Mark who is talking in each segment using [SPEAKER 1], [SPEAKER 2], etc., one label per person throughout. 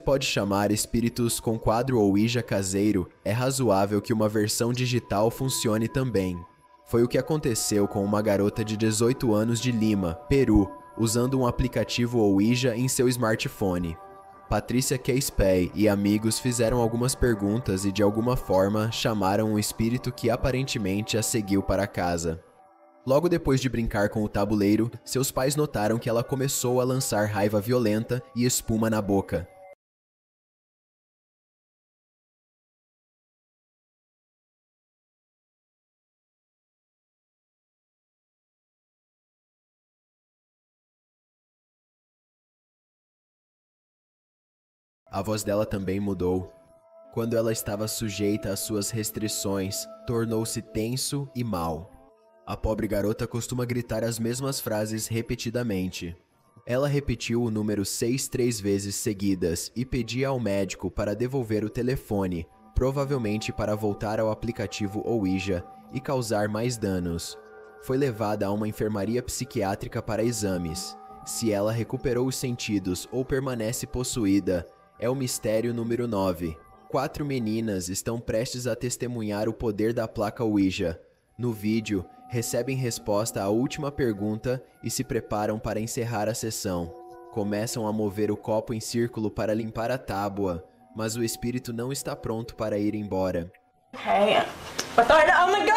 [SPEAKER 1] Pode chamar espíritos com quadro Ouija caseiro, é razoável que uma versão digital funcione também. Foi o que aconteceu com uma garota de 18 anos de Lima, Peru, usando um aplicativo Ouija em seu smartphone. Patrícia Queispey e amigos fizeram algumas perguntas e de alguma forma chamaram um espírito que aparentemente a seguiu para casa. Logo depois de brincar com o tabuleiro, seus pais notaram que ela começou a lançar raiva violenta e espuma na boca. A voz dela também mudou. Quando ela estava sujeita às suas restrições, tornou-se tenso e mau. A pobre garota costuma gritar as mesmas frases repetidamente. Ela repetiu o número 6 3 vezes seguidas e pedia ao médico para devolver o telefone, provavelmente para voltar ao aplicativo Ouija e causar mais danos. Foi levada a uma enfermaria psiquiátrica para exames. Se ela recuperou os sentidos ou permanece possuída, é o mistério número 9. 4 meninas estão prestes a testemunhar o poder da placa Ouija. No vídeo, recebem resposta à última pergunta e se preparam para encerrar a sessão. Começam a mover o copo em círculo para limpar a tábua, mas o espírito não está pronto para ir embora.
[SPEAKER 2] Okay. Oh my God!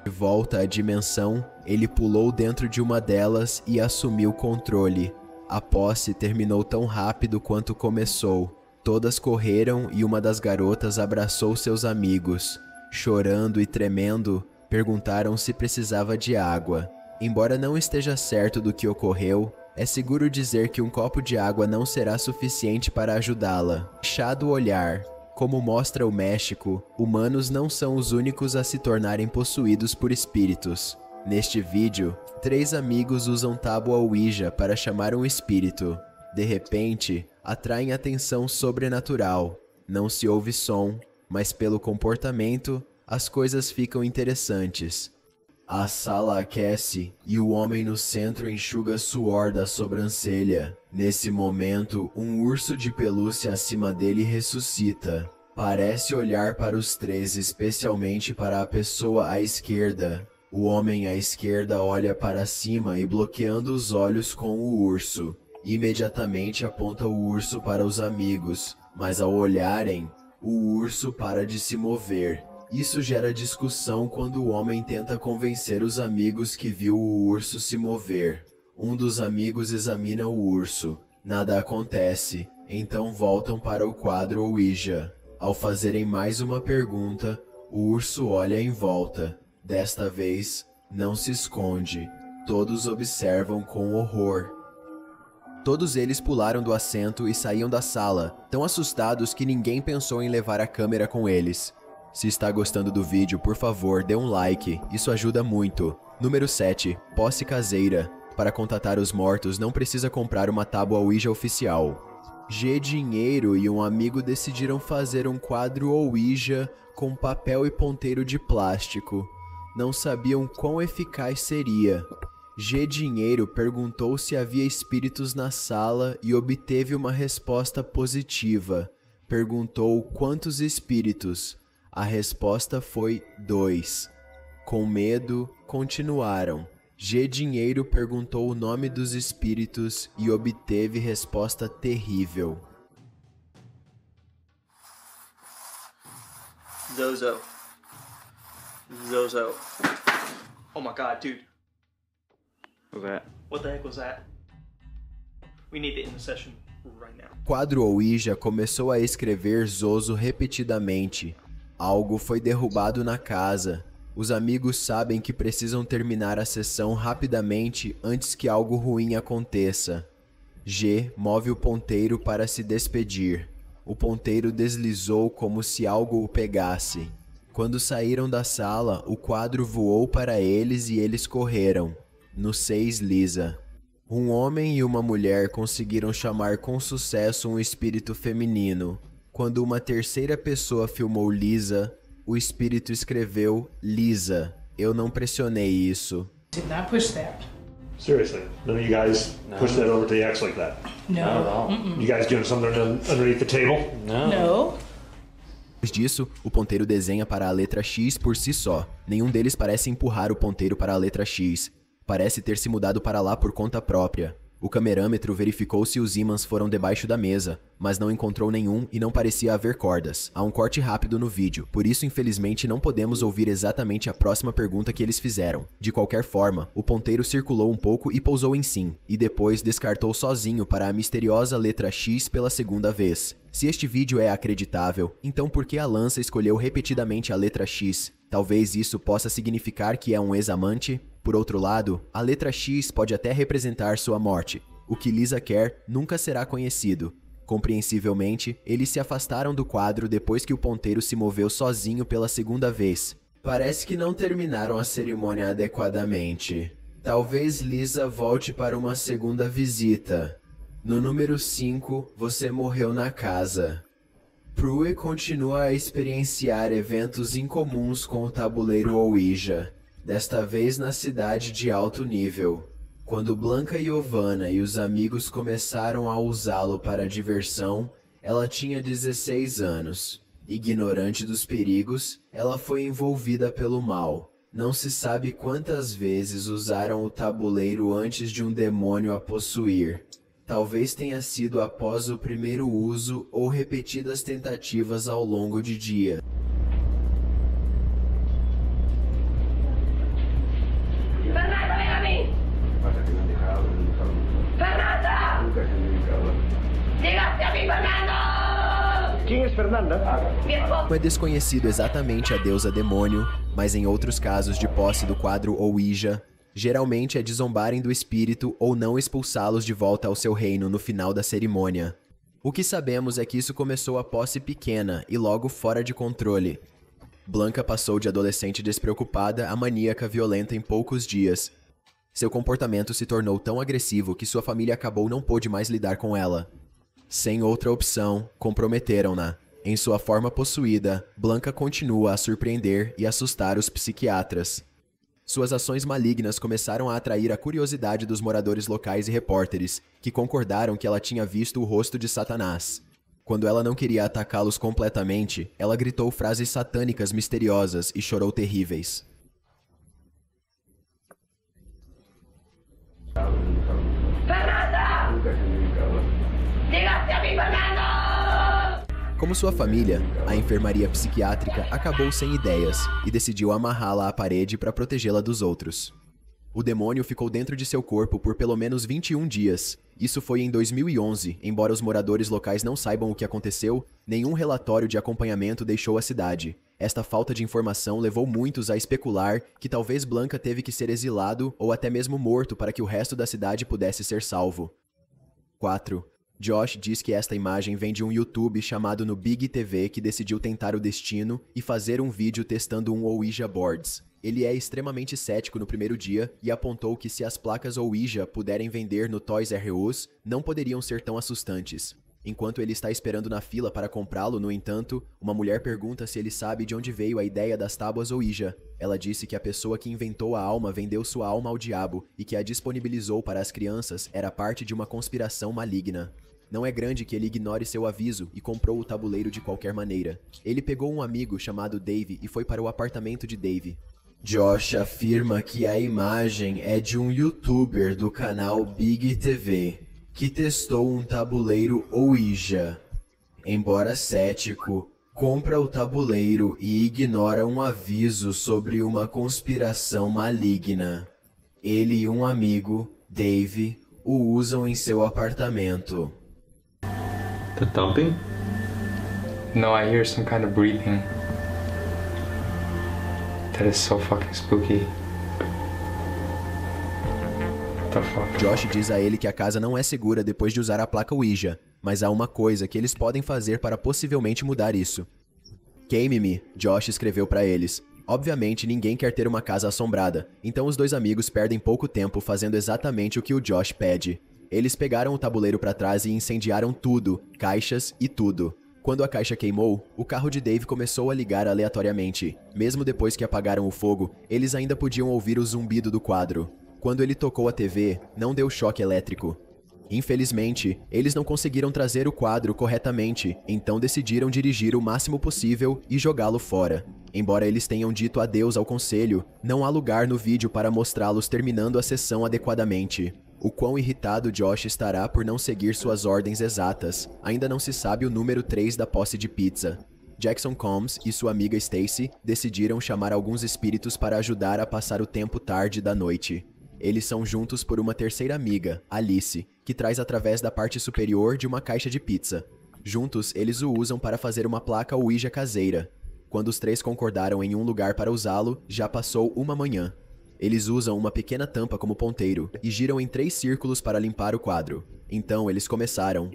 [SPEAKER 1] De volta à dimensão, ele pulou dentro de uma delas e assumiu o controle. A posse terminou tão rápido quanto começou. Todas correram e uma das garotas abraçou seus amigos. Chorando e tremendo, perguntaram se precisava de água. Embora não esteja certo do que ocorreu, é seguro dizer que um copo de água não será suficiente para ajudá-la. Fechado o olhar. Como mostra o México, humanos não são os únicos a se tornarem possuídos por espíritos. Neste vídeo, 3 amigos usam tábua Ouija para chamar um espírito. De repente, atraem atenção sobrenatural. Não se ouve som, mas pelo comportamento, as coisas ficam interessantes. A sala aquece e o homem no centro enxuga suor da sobrancelha. Nesse momento, um urso de pelúcia acima dele ressuscita. Parece olhar para os 3, especialmente para a pessoa à esquerda. O homem à esquerda olha para cima e bloqueando os olhos com o urso. Imediatamente aponta o urso para os amigos, mas ao olharem, o urso para de se mover. Isso gera discussão quando o homem tenta convencer os amigos que viu o urso se mover. Um dos amigos examina o urso. Nada acontece, então voltam para o quadro Ouija. Ao fazerem mais uma pergunta, o urso olha em volta. Desta vez, não se esconde. Todos observam com horror. Todos eles pularam do assento e saíam da sala, tão assustados que ninguém pensou em levar a câmera com eles. Se está gostando do vídeo, por favor, dê um like, isso ajuda muito. Número 7. Posse caseira. Para contatar os mortos, não precisa comprar uma tábua Ouija oficial. G Dinheiro e um amigo decidiram fazer um quadro Ouija com papel e ponteiro de plástico. Não sabiam quão eficaz seria. G Dinheiro perguntou se havia espíritos na sala e obteve uma resposta positiva. Perguntou quantos espíritos. A resposta foi 2. Com medo, continuaram. G Dinheiro perguntou o nome dos espíritos e obteve resposta terrível.
[SPEAKER 3] Zozo. Zozo. Oh my god, dude.
[SPEAKER 4] What was that?
[SPEAKER 3] What the heck was that? We need to end the session right now.
[SPEAKER 1] Quadro Ouija começou a escrever Zozo repetidamente. Algo foi derrubado na casa. Os amigos sabem que precisam terminar a sessão rapidamente antes que algo ruim aconteça. G move o ponteiro para se despedir. O ponteiro deslizou como se algo o pegasse. Quando saíram da sala, o quadro voou para eles e eles correram. No 6 lisa. Um homem e uma mulher conseguiram chamar com sucesso um espírito feminino. Quando uma terceira pessoa filmou Lisa, o espírito escreveu Lisa. Eu não pressionei isso.
[SPEAKER 5] Did not push that.
[SPEAKER 6] Seriously, none of you guys push that over to the X like that.
[SPEAKER 5] No.
[SPEAKER 6] You guys doing something underneath the table?
[SPEAKER 5] No.
[SPEAKER 1] Depois disso, o ponteiro desenha para a letra X por si só. Nenhum deles parece empurrar o ponteiro para a letra X. Parece ter se mudado para lá por conta própria. O camerâmetro verificou se os ímãs foram debaixo da mesa, mas não encontrou nenhum e não parecia haver cordas. Há um corte rápido no vídeo, por isso infelizmente não podemos ouvir exatamente a próxima pergunta que eles fizeram. De qualquer forma, o ponteiro circulou um pouco e pousou em sim, e depois descartou sozinho para a misteriosa letra X pela segunda vez. Se este vídeo é acreditável, então por que a lança escolheu repetidamente a letra X? Talvez isso possa significar que é um ex-amante? Por outro lado, a letra X pode até representar sua morte. O que Lisa quer nunca será conhecido. Compreensivelmente, eles se afastaram do quadro depois que o ponteiro se moveu sozinho pela segunda vez. Parece que não terminaram a cerimônia adequadamente. Talvez Lisa volte para uma segunda visita. No número 5, você morreu na casa. Prue continua a experienciar eventos incomuns com o tabuleiro Ouija, desta vez na cidade de alto nível. Quando Blanca Giovanna e os amigos começaram a usá-lo para diversão, ela tinha 16 anos. Ignorante dos perigos, ela foi envolvida pelo mal. Não se sabe quantas vezes usaram o tabuleiro antes de um demônio a possuir. Talvez tenha sido após o primeiro uso ou repetidas tentativas ao longo de dia.
[SPEAKER 7] Fernanda, vem a mim! Fernanda! Diga-se a mim, Fernando!
[SPEAKER 6] Quem é Fernanda?
[SPEAKER 7] Minha esposa!
[SPEAKER 1] É desconhecido exatamente a deusa demônio, mas em outros casos de posse do quadro Ouija, geralmente é de zombarem do espírito ou não expulsá-los de volta ao seu reino no final da cerimônia. O que sabemos é que isso começou a posse pequena e logo fora de controle. Blanca passou de adolescente despreocupada a maníaca violenta em poucos dias. Seu comportamento se tornou tão agressivo que sua família acabou não pôde mais lidar com ela. Sem outra opção, comprometeram-na. Em sua forma possuída, Blanca continua a surpreender e assustar os psiquiatras. Suas ações malignas começaram a atrair a curiosidade dos moradores locais e repórteres, que concordaram que ela tinha visto o rosto de Satanás. Quando ela não queria atacá-los completamente, ela gritou frases satânicas misteriosas e chorou terríveis.
[SPEAKER 7] Fernanda! Diga-se a mim, Fernando!
[SPEAKER 1] Como sua família, a enfermaria psiquiátrica acabou sem ideias e decidiu amarrá-la à parede para protegê-la dos outros. O demônio ficou dentro de seu corpo por pelo menos 21 dias. Isso foi em 2011, embora os moradores locais não saibam o que aconteceu, nenhum relatório de acompanhamento deixou a cidade. Esta falta de informação levou muitos a especular que talvez Blanca teve que ser exilado ou até mesmo morto para que o resto da cidade pudesse ser salvo. 4. Josh diz que esta imagem vem de um YouTube chamado No Big TV que decidiu tentar o destino e fazer um vídeo testando um Ouija Boards. Ele é extremamente cético no primeiro dia e apontou que se as placas Ouija puderem vender no Toys R Us, não poderiam ser tão assustantes. Enquanto ele está esperando na fila para comprá-lo, no entanto, uma mulher pergunta se ele sabe de onde veio a ideia das tábuas Ouija. Ela disse que a pessoa que inventou a alma vendeu sua alma ao diabo e que a disponibilizou para as crianças era parte de uma conspiração maligna. Não é grande que ele ignore seu aviso e comprou o tabuleiro de qualquer maneira. Ele pegou um amigo chamado Dave e foi para o apartamento de Dave. Josh afirma que a imagem é de um youtuber do canal Big TV, que testou um tabuleiro Ouija. Embora cético, compra o tabuleiro e ignora um aviso sobre uma conspiração maligna. Ele e um amigo, Dave, o usam em seu apartamento.
[SPEAKER 4] The thumping?
[SPEAKER 8] No, I hear some kind of breathing. That is so fucking spooky. What the fuck?
[SPEAKER 1] Josh diz a ele que a casa não é segura depois de usar a placa Ouija, mas há uma coisa que eles podem fazer para possivelmente mudar isso. Queime-me, Josh escreveu para eles. Obviamente, ninguém quer ter uma casa assombrada, então os dois amigos perdem pouco tempo fazendo exatamente o que o Josh pede. Eles pegaram o tabuleiro para trás e incendiaram tudo, caixas e tudo. Quando a caixa queimou, o carro de Dave começou a ligar aleatoriamente. Mesmo depois que apagaram o fogo, eles ainda podiam ouvir o zumbido do quadro. Quando ele tocou a TV, não deu choque elétrico. Infelizmente, eles não conseguiram trazer o quadro corretamente, então decidiram dirigir o máximo possível e jogá-lo fora. Embora eles tenham dito adeus ao conselho, não há lugar no vídeo para mostrá-los terminando a sessão adequadamente. O quão irritado Josh estará por não seguir suas ordens exatas. Ainda não se sabe o número 3 da posse de pizza. Jackson Combs e sua amiga Stacy decidiram chamar alguns espíritos para ajudar a passar o tempo tarde da noite. Eles são juntos por uma terceira amiga, Alice, que traz através da parte superior de uma caixa de pizza. Juntos, eles o usam para fazer uma placa Ouija caseira. Quando os três concordaram em um lugar para usá-lo, já passou uma manhã. Eles usam uma pequena tampa como ponteiro e giram em 3 círculos para limpar o quadro. Então eles começaram.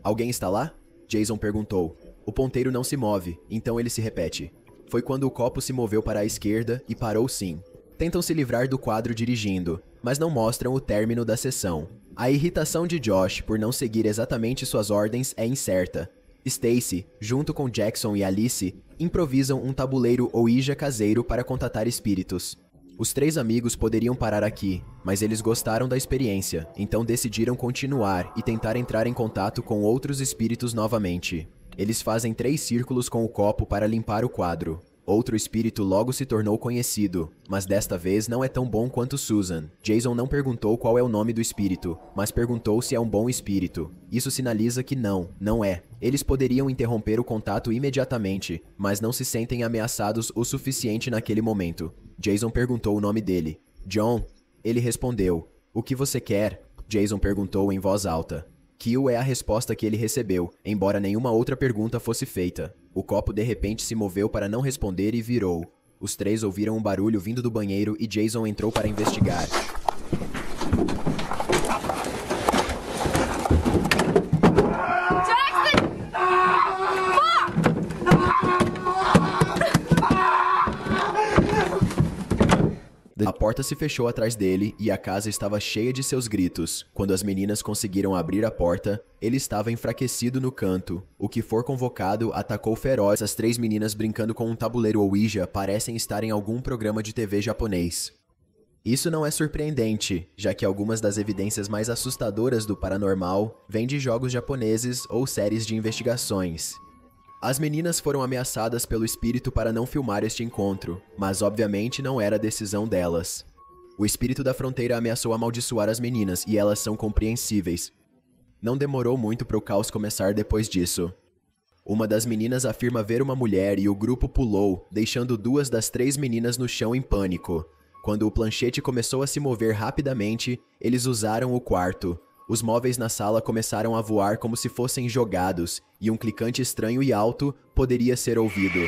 [SPEAKER 1] Alguém está lá? Jason perguntou. O ponteiro não se move, então ele se repete. Foi quando o copo se moveu para a esquerda e parou sim. Tentam se livrar do quadro dirigindo, mas não mostram o término da sessão. A irritação de Josh por não seguir exatamente suas ordens é incerta. Stacy, junto com Jackson e Alice, improvisam um tabuleiro Ouija caseiro para contatar espíritos. Os 3 amigos poderiam parar aqui, mas eles gostaram da experiência, então decidiram continuar e tentar entrar em contato com outros espíritos novamente. Eles fazem 3 círculos com o copo para limpar o quadro. Outro espírito logo se tornou conhecido, mas desta vez não é tão bom quanto Susan. Jason não perguntou qual é o nome do espírito, mas perguntou se é um bom espírito. Isso sinaliza que não é. Eles poderiam interromper o contato imediatamente, mas não se sentem ameaçados o suficiente naquele momento. Jason perguntou o nome dele. John. Ele respondeu. O que você quer? Jason perguntou em voz alta. Kill é a resposta que ele recebeu, embora nenhuma outra pergunta fosse feita. O copo de repente se moveu para não responder e virou. Os 3 ouviram um barulho vindo do banheiro e Jason entrou para investigar. A porta se fechou atrás dele e a casa estava cheia de seus gritos. Quando as meninas conseguiram abrir a porta, ele estava enfraquecido no canto. O que for convocado atacou feroz. As 3 meninas brincando com um tabuleiro Ouija parecem estar em algum programa de TV japonês. Isso não é surpreendente, já que algumas das evidências mais assustadoras do paranormal vêm de jogos japoneses ou séries de investigações. As meninas foram ameaçadas pelo espírito para não filmar este encontro, mas obviamente não era decisão delas. O espírito da fronteira ameaçou amaldiçoar as meninas e elas são compreensíveis. Não demorou muito para o caos começar depois disso. Uma das meninas afirma ver uma mulher e o grupo pulou, deixando 2 das 3 meninas no chão em pânico. Quando o planchete começou a se mover rapidamente, eles usaram o quarto. Os móveis na sala começaram a voar como se fossem jogados, e um clicante estranho e alto poderia ser ouvido.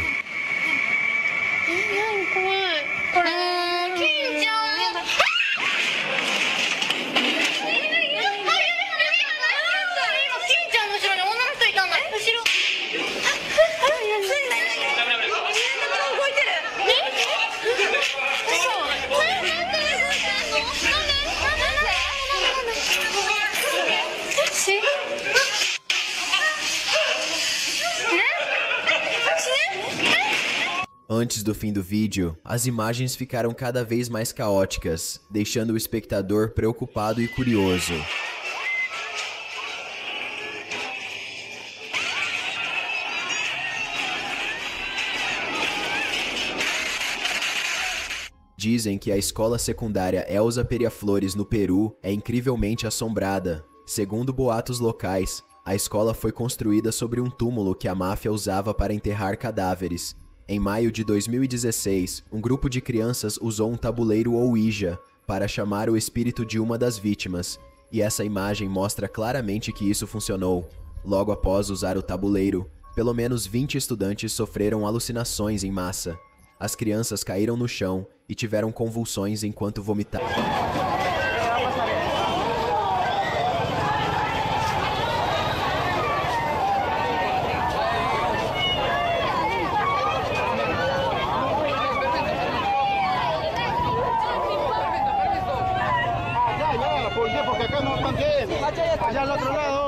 [SPEAKER 1] Antes do fim do vídeo, as imagens ficaram cada vez mais caóticas, deixando o espectador preocupado e curioso. Dizem que a escola secundária Elza Periaflores no Peru é incrivelmente assombrada. Segundo boatos locais, a escola foi construída sobre um túmulo que a máfia usava para enterrar cadáveres. Em maio de 2016, um grupo de crianças usou um tabuleiro Ouija para chamar o espírito de uma das vítimas, e essa imagem mostra claramente que isso funcionou. Logo após usar o tabuleiro, pelo menos 20 estudantes sofreram alucinações em massa. As crianças caíram no chão e tiveram convulsões enquanto vomitavam.
[SPEAKER 9] Allá al otro lado.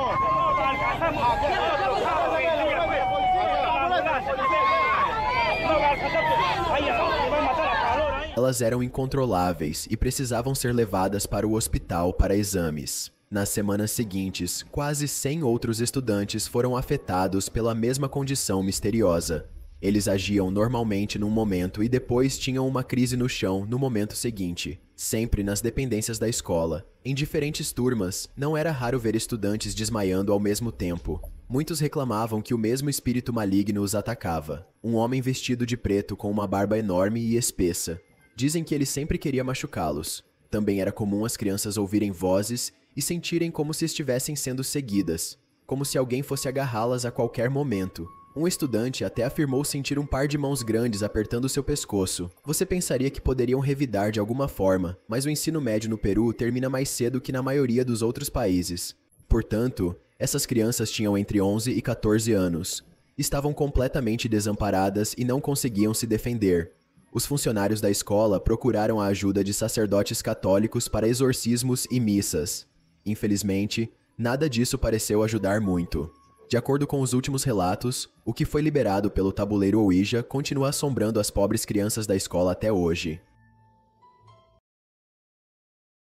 [SPEAKER 1] Elas eram incontroláveis e precisavam ser levadas para o hospital para exames. Nas semanas seguintes, quase 100 outros estudantes foram afetados pela mesma condição misteriosa. Eles agiam normalmente num momento e depois tinham uma crise no chão no momento seguinte, sempre nas dependências da escola. Em diferentes turmas, não era raro ver estudantes desmaiando ao mesmo tempo. Muitos reclamavam que o mesmo espírito maligno os atacava. Um homem vestido de preto com uma barba enorme e espessa. Dizem que ele sempre queria machucá-los. Também era comum as crianças ouvirem vozes e sentirem como se estivessem sendo seguidas, como se alguém fosse agarrá-las a qualquer momento. Um estudante até afirmou sentir um par de mãos grandes apertando seu pescoço. Você pensaria que poderiam revidar de alguma forma, mas o ensino médio no Peru termina mais cedo que na maioria dos outros países. Portanto, essas crianças tinham entre 11 e 14 anos. Estavam completamente desamparadas e não conseguiam se defender. Os funcionários da escola procuraram a ajuda de sacerdotes católicos para exorcismos e missas. Infelizmente, nada disso pareceu ajudar muito. De acordo com os últimos relatos, o que foi liberado pelo tabuleiro Ouija continua assombrando as pobres crianças da escola até hoje.